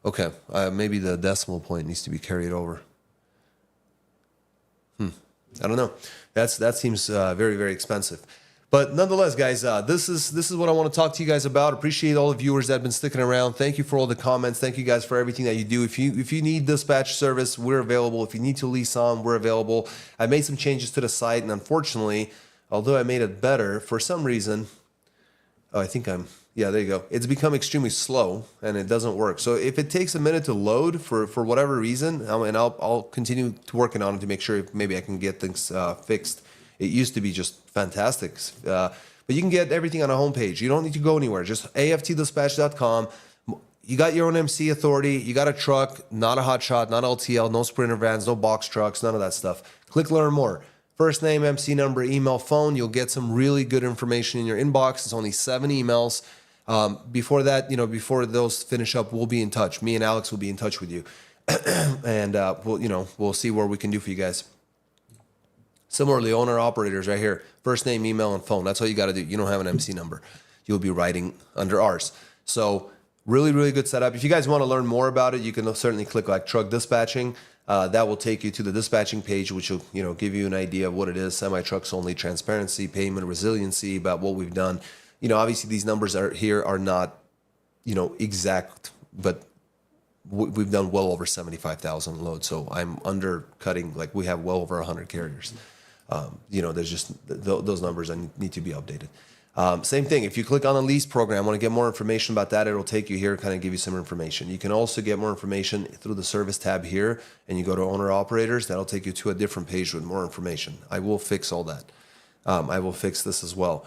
Okay, maybe the decimal point needs to be carried over. I don't know. That seems very, very expensive. But nonetheless, guys, this is what I want to talk to you guys about. Appreciate all the viewers that have been sticking around. Thank you for all the comments. Thank you guys for everything that you do. If you need dispatch service, we're available. If you need to lease on, we're available. I made some changes to the site, and unfortunately, although I made it better, for some reason, there you go. It's become extremely slow, and it doesn't work. So if it takes a minute to load for whatever reason, I'll continue to working on it to make sure maybe I can get things fixed. It used to be just fantastic. But you can get everything on a homepage. You don't need to go anywhere. Just aftdispatch.com. You got your own MC authority. You got a truck, not a hot shot, not LTL, no Sprinter vans, no box trucks, none of that stuff. Click Learn More. First name, MC number, email, phone. You'll get some really good information in your inbox. It's only 7 emails. Before that, before those finish up, we'll be in touch. Me and Alex will be in touch with you. And we'll see what we can do for you guys. Similarly, owner operators right here. First name, email, and phone. That's all you got to do. You don't have an MC number. You'll be writing under ours. So really, really good setup. If you guys want to learn more about it, you can certainly click like truck dispatching. That will take you to the dispatching page, which will give you an idea of what it is. Semi-trucks only, transparency, payment, resiliency, about what we've done. Obviously these numbers are not, exact, but we've done well over 75,000 loads. So I'm undercutting, like we have well over 100 carriers. There's just those numbers that need to be updated. Same thing. If you click on the lease program, want to get more information about that, it'll take you here, kind of give you some information. You can also get more information through the service tab here, and you go to owner operators. That'll take you to a different page with more information. I will fix all that. I will fix this as well.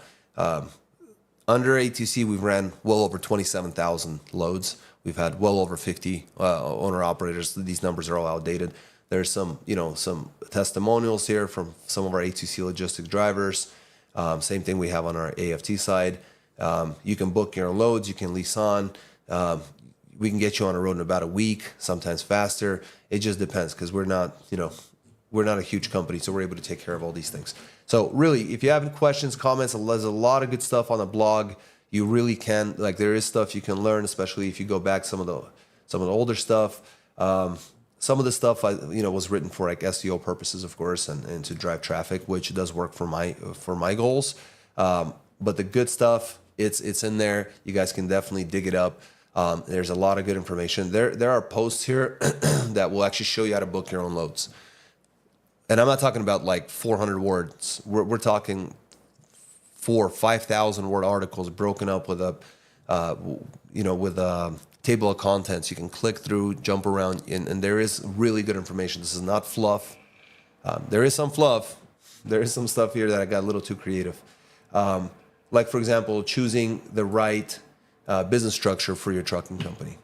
Under ATC, we've ran well over 27,000 loads. We've had well over 50 owner operators. These numbers are all outdated. There's some testimonials here from some of our ATC logistics drivers. Same thing we have on our AFT side. You can book your loads. You can lease on. we can get you on a road in about a week, sometimes faster. It just depends because we're not a huge company, so we're able to take care of all these things. So really, if you have any questions, comments, there's a lot of good stuff on the blog. You really can, like, there is stuff you can learn, especially if you go back some of the older stuff. Some of the stuff was written for like SEO purposes, of course, and to drive traffic, which does work for my goals. But the good stuff, it's in there. You guys can definitely dig it up. There's a lot of good information. There are posts here that will actually show you how to book your own loads. And I'm not talking about like 400 words. We're talking 4,000 or 5,000 word articles broken up with a table of contents. You can click through, jump around, and there is really good information. This is not fluff. There is some fluff. There is some stuff here that I got a little too creative. Like, for example, choosing the right business structure for your trucking company.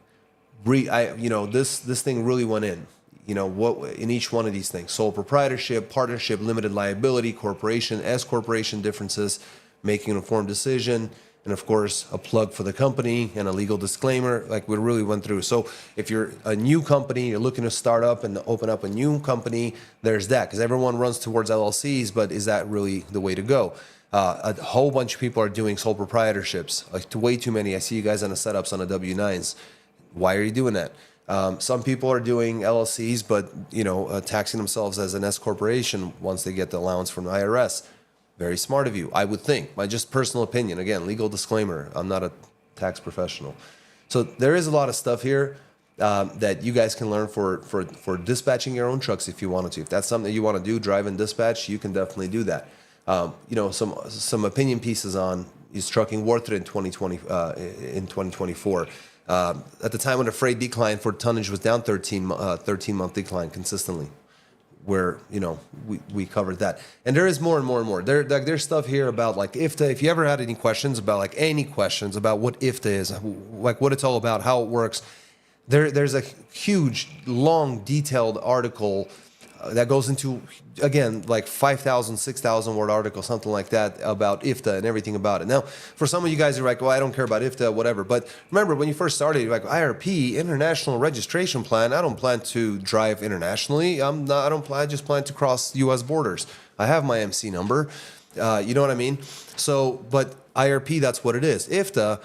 This thing really went in. What in each one of these things: sole proprietorship, partnership, limited liability, corporation, S corporation differences, making an informed decision, and of course a plug for the company and a legal disclaimer. Like, we really went through. So if you're a new company, you're looking to start up and open up a new company, there's that, because everyone runs towards LLCs, but is that really the way to go? A whole bunch of people are doing sole proprietorships, like way too many. I see you guys on the setups on the W9s. Why are you doing that? Some people are doing LLCs, but taxing themselves as an S corporation once they get the allowance from the IRS. Very smart of you, I would think. My just personal opinion. Again, legal disclaimer: I'm not a tax professional. So there is a lot of stuff here that you guys can learn for dispatching your own trucks if you wanted to. If that's something that you want to do, drive and dispatch, you can definitely do that. Some opinion pieces on: is trucking worth it in 2024? At the time when the freight decline for tonnage was down 13-month decline consistently, where we covered that. And there is more and more and more. There's stuff here about like IFTA. If you ever had any questions about what IFTA is, like what it's all about, how it works, there's a huge, long, detailed article that goes into, again, like 5,000, 6,000 word article, something like that, about IFTA and everything about it. Now, for some of you guys who are like, well, I don't care about IFTA, whatever. But remember, when you first started, you're like, IRP, International Registration Plan, I don't plan to drive internationally. I just plan to cross U.S. borders. I have my MC number. You know what I mean? So, but IRP, that's what it is. IFTA,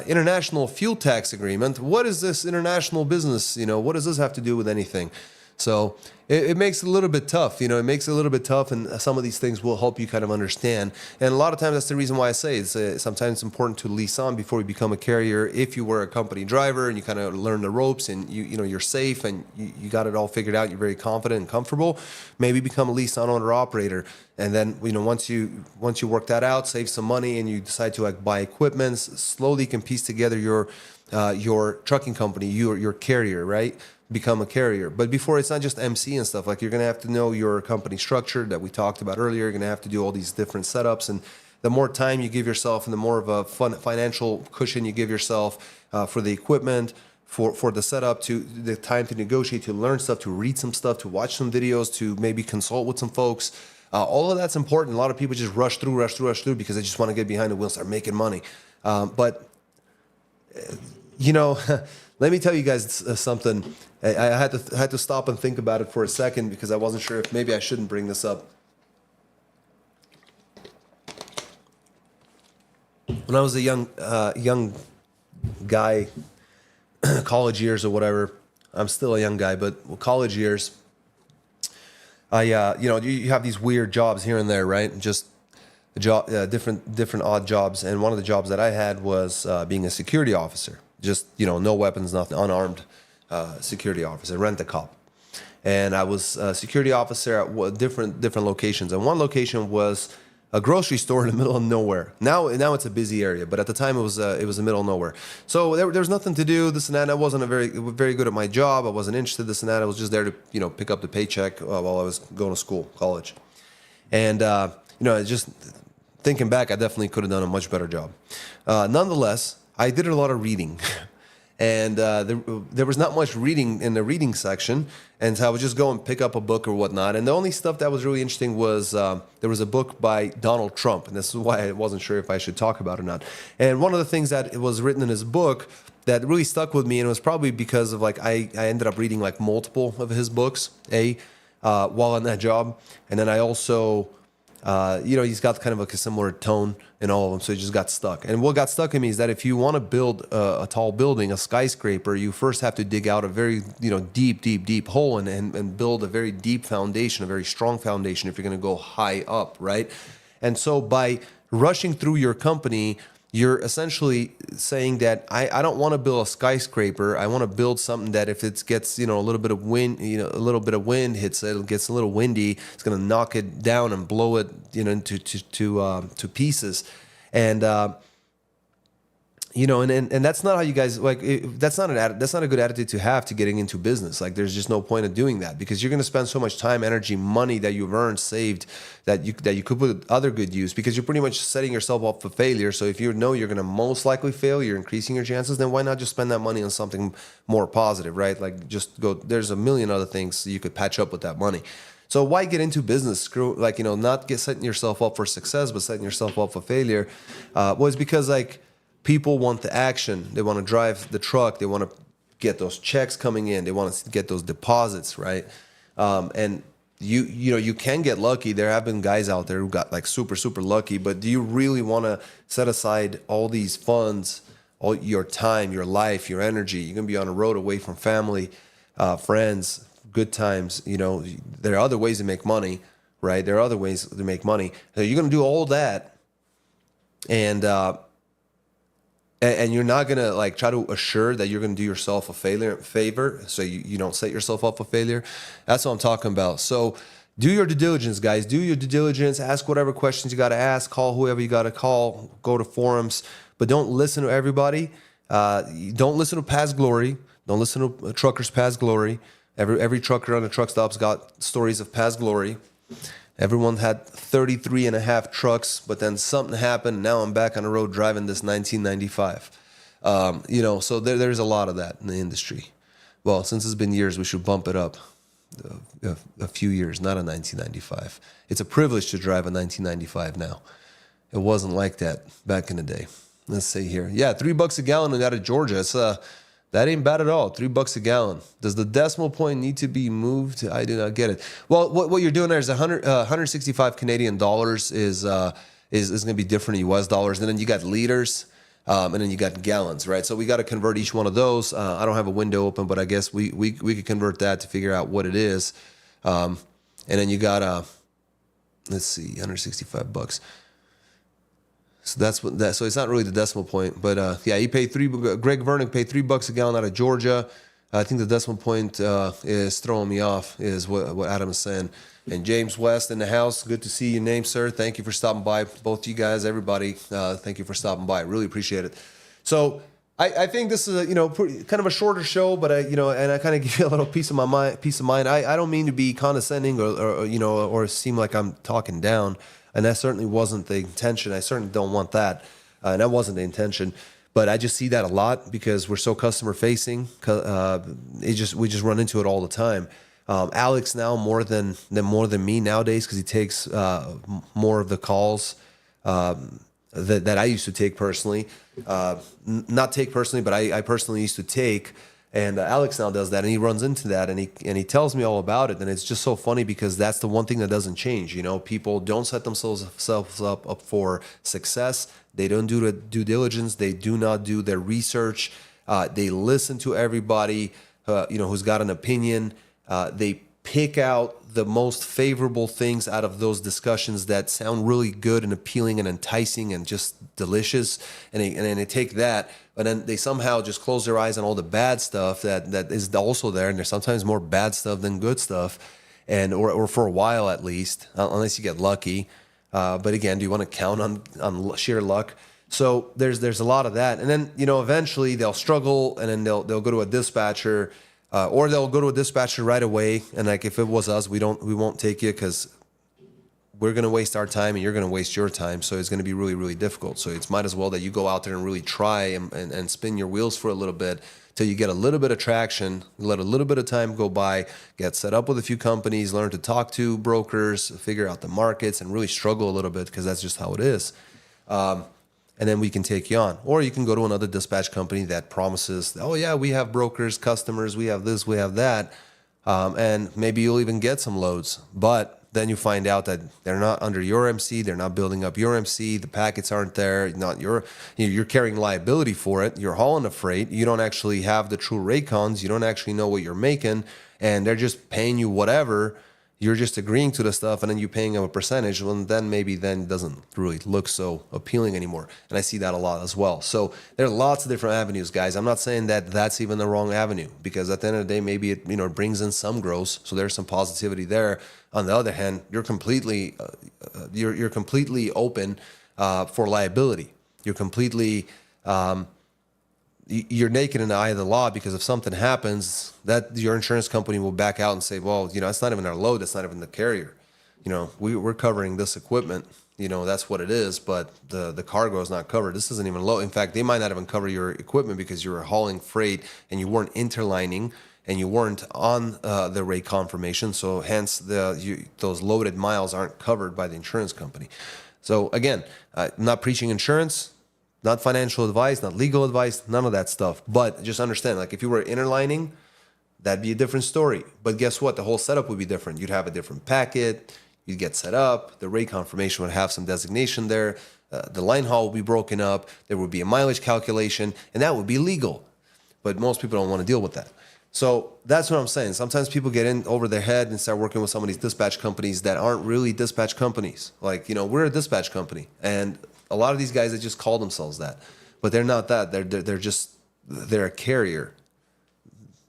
International Fuel Tax Agreement. What is this international business? What does this have to do with anything? So it makes it a little bit tough, it makes it a little bit tough, and some of these things will help you kind of understand. And a lot of times that's the reason why I say it's sometimes it's important to lease on before you become a carrier. If you were a company driver and you kind of learn the ropes and you're safe and you got it all figured out, you're very confident and comfortable, maybe become a lease on owner operator. And then, once you work that out, save some money, and you decide to buy equipment, slowly can piece together your trucking company, your carrier, right? Become a carrier. But before, it's not just MC and stuff. Like, you're going to have to know your company structure that we talked about earlier. You're going to have to do all these different setups. And the more time you give yourself and the more of a financial cushion you give yourself for the equipment, for the setup, to the time to negotiate, to learn stuff, to read some stuff, to watch some videos, to maybe consult with some folks. All of that's important. A lot of people just rush through because they just want to get behind the wheel and start making money. But let me tell you guys something. I had to stop and think about it for a second because I wasn't sure if maybe I shouldn't bring this up. When I was a young guy, college years or whatever, I'm still a young guy, but college years, you have these weird jobs here and there, right? Just different odd jobs. And one of the jobs that I had was being a security officer. Just, no weapons, nothing, unarmed security officer, rent-a-cop. And I was a security officer at different locations. And one location was a grocery store in the middle of nowhere. Now it's a busy area, but at the time it was the middle of nowhere. So there was nothing to do, this and that. I wasn't very good at my job. I wasn't interested, this and that. I was just there to, pick up the paycheck while I was going to college. And, just thinking back, I definitely could have done a much better job. Nonetheless, I did a lot of reading, and there was not much reading in the reading section, and so I would just go and pick up a book or whatnot. And the only stuff that was really interesting was there was a book by Donald Trump, and this is why I wasn't sure if I should talk about it or not. And one of the things that was written in his book that really stuck with me, and it was probably because of like I ended up reading like multiple of his books, while on that job, and then I also, he's got kind of like a similar tone in all of them, so it just got stuck. And what got stuck in me is that if you want to build a tall building, a skyscraper, you first have to dig out a very deep hole and build a very deep foundation, a very strong foundation if you're going to go high up, right? And so by rushing through your company, you're essentially saying that I don't want to build a skyscraper. I want to build something that if it gets a little bit of wind, a little bit of wind hits it, it gets a little windy, it's going to knock it down and blow it to pieces. And and that's not how you guys that's not a good attitude to have to getting into business. Like, there's just no point of doing that, because you're going to spend so much time, energy, money that you've earned, saved, that you could put other good use, because you're pretty much setting yourself up for failure. So if you know you're going to most likely fail, you're increasing your chances, then why not just spend that money on something more positive, right? Like, just go, there's a million other things you could patch up with that money. So why get into business? Not setting yourself up for success, but setting yourself up for failure, was because people want the action. They want to drive the truck. They want to get those checks coming in. They want to get those deposits, right? And you can get lucky. There have been guys out there who got super, super lucky, but do you really want to set aside all these funds, all your time, your life, your energy? You're going to be on the road away from family, friends, good times. There are other ways to make money, right? There are other ways to make money. So you're going to do all that, and you're not going to try to assure that you're going to do yourself a favor, so you don't set yourself up for failure. That's what I'm talking about. So do your due diligence, guys. Do your due diligence. Ask whatever questions you got to ask. Call whoever you got to call. Go to forums. But don't listen to everybody. Don't listen to past glory. Don't listen to truckers' past glory. Every trucker on the truck stop's got stories of past glory. Everyone had 33 and a half trucks, but then something happened. Now I'm back on the road driving this 1995. So there's a lot of that in the industry. Well, since it's been years, we should bump it up a few years, not a 1995. It's a privilege to drive a 1995 now. It wasn't like that back in the day. Let's see here. Yeah, $3 a gallon out of Georgia. It's that ain't bad at all. $3 a gallon. Does the decimal point need to be moved? I do not get it. Well, what you're doing there is 165 Canadian dollars is going to be different in US dollars. And then you got liters, and then you got gallons, right? So we got to convert each one of those. I don't have a window open, but I guess we could convert that to figure out what it is. And then you got let's see, $165. So that's what that. So it's not really the decimal point, but he paid Greg Vernick paid $3 a gallon out of Georgia. I think the decimal point is throwing me off. Is what Adam is saying. And James West in the house. Good to see your name, sir. Thank you for stopping by. Both you guys, everybody. Thank you for stopping by. Really appreciate it. So I think this is kind of a shorter show, but and I kind of give you a little peace of mind. I don't mean to be condescending or seem like I'm talking down. And that certainly wasn't the intention. I certainly don't want that. And that wasn't the intention. But I just see that a lot because we're so customer facing. We just run into it all the time. Alex now more than me nowadays, because he takes more of the calls that I used to take personally. Not take personally, but I personally used to take. And Alex now does that, and he runs into that, and he tells me all about it, and it's just so funny because that's the one thing that doesn't change. People don't set themselves up for success. They don't do the due diligence. They do not do their research. They listen to everybody, who's got an opinion. They pick out the most favorable things out of those discussions that sound really good and appealing and enticing and just delicious, and they take that. But then they somehow just close their eyes on all the bad stuff that is also there. And there's sometimes more bad stuff than good stuff. Or for a while at least, unless you get lucky. But again, do you want to count on sheer luck? So there's a lot of that. And then, eventually they'll struggle, and then they'll go to a dispatcher, or they'll go to a dispatcher right away. And if it was us, we won't take you because we're going to waste our time and you're going to waste your time. So it's going to be really, really difficult. So it's might as well that you go out there and really try and spin your wheels for a little bit till you get a little bit of traction, let a little bit of time go by, get set up with a few companies, learn to talk to brokers, figure out the markets, and really struggle a little bit because that's just how it is. and then we can take you on. Or you can go to another dispatch company that promises, oh yeah, we have brokers, customers, we have this, we have that, and maybe you'll even get some loads. But then you find out that they're not under your MC, they're not building up your MC, the packets aren't there, you're carrying liability for it, you're hauling the freight, you don't actually have the true rate cons, you don't actually know what you're making, and they're just paying you whatever. You're just agreeing to the stuff, and then you're paying them a percentage. Well, then maybe it doesn't really look so appealing anymore. And I see that a lot as well. So there are lots of different avenues, guys. I'm not saying that that's even the wrong avenue, because at the end of the day, maybe it it brings in some gross, so there's some positivity there. On the other hand, you're completely you're completely open for liability. You're completely you're naked in the eye of the law, because if something happens, that your insurance company will back out and say, well, it's not even our load, it's not even the carrier. We're covering this equipment, that's what it is, but the cargo is not covered. This isn't even low. In fact, they might not even cover your equipment because you were hauling freight and you weren't interlining and you weren't on the rate confirmation. So hence those loaded miles aren't covered by the insurance company. So again, I'm not preaching insurance, not financial advice, not legal advice, none of that stuff. But just understand, like if you were interlining, that'd be a different story. But guess what? The whole setup would be different. You'd have a different packet. You'd get set up. The rate confirmation would have some designation there. The line haul would be broken up. There would be a mileage calculation, and that would be legal. But most people don't want to deal with that. So that's what I'm saying. Sometimes people get in over their head and start working with some of these dispatch companies that aren't really dispatch companies. Like, we're a dispatch company, and a lot of these guys that just call themselves that, but they're not that. They're a carrier.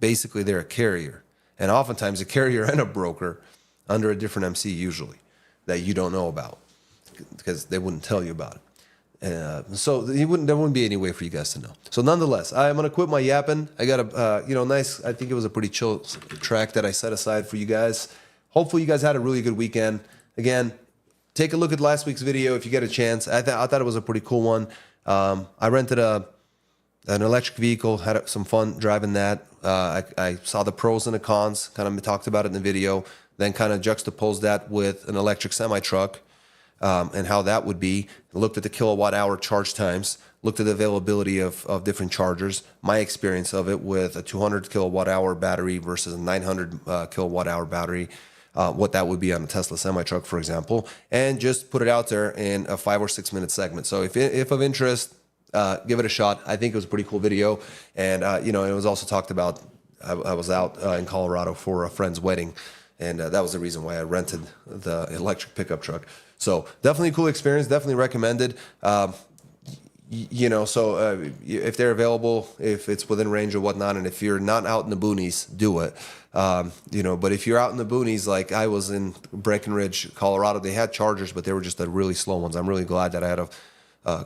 Basically, they're a carrier, and oftentimes a carrier and a broker under a different MC usually that you don't know about because they wouldn't tell you about it. So there wouldn't be any way for you guys to know. So nonetheless, I'm gonna quit my yapping. I got a nice. I think it was a pretty chill track that I set aside for you guys. Hopefully, you guys had a really good weekend. Again, take a look at last week's video if you get a chance. I thought it was a pretty cool one. I rented an electric vehicle, had some fun driving that. I saw the pros and the cons, kind of talked about it in the video, then kind of juxtaposed that with an electric semi-truck and how that would be. Looked at the kilowatt-hour charge times, looked at the availability of different chargers, my experience of it with a 200 kilowatt-hour battery versus a 900 kilowatt-hour battery, what that would be on a Tesla semi-truck, for example, and just put it out there in a 5 or 6 minute segment. So if of interest, give it a shot. I think it was a pretty cool video. And, it was also talked about, I was out in Colorado for a friend's wedding, and that was the reason why I rented the electric pickup truck. So definitely a cool experience, definitely recommended. So if they're available, if it's within range or whatnot, and if you're not out in the boonies, do it. But if you're out in the boonies, like I was in Breckenridge, Colorado, they had chargers, but they were just the really slow ones. I'm really glad that I had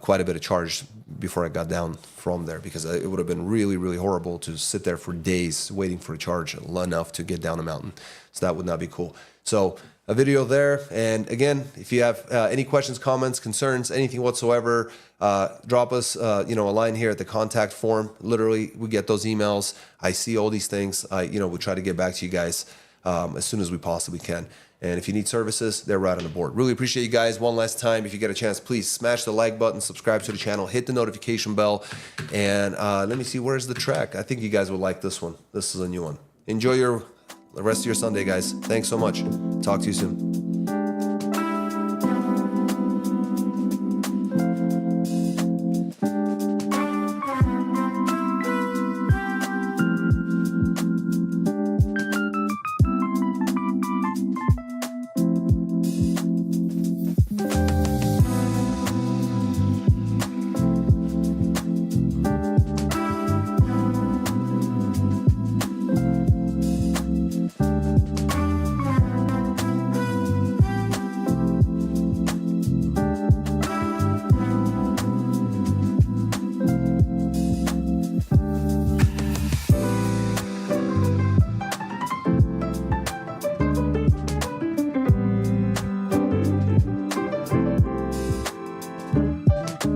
quite a bit of charge before I got down from there, because it would have been really, really horrible to sit there for days waiting for a charge enough to get down a mountain. So that would not be cool. So a video there. And again, if you have any questions, comments, concerns, anything whatsoever, drop us, a line here at the contact form. Literally, we get those emails. I see all these things. We try to get back to you guys as soon as we possibly can. And if you need services, they're right on the board. Really appreciate you guys. One last time, if you get a chance, please smash the like button, subscribe to the channel, hit the notification bell. And let me see, where's the track? I think you guys would like this one. This is a new one. Enjoy the rest of your Sunday, guys. Thanks so much. Talk to you soon.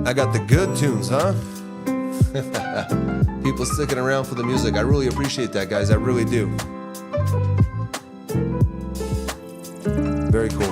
I got the good tunes, huh? People sticking around for the music. I really appreciate that, guys. I really do. Very cool.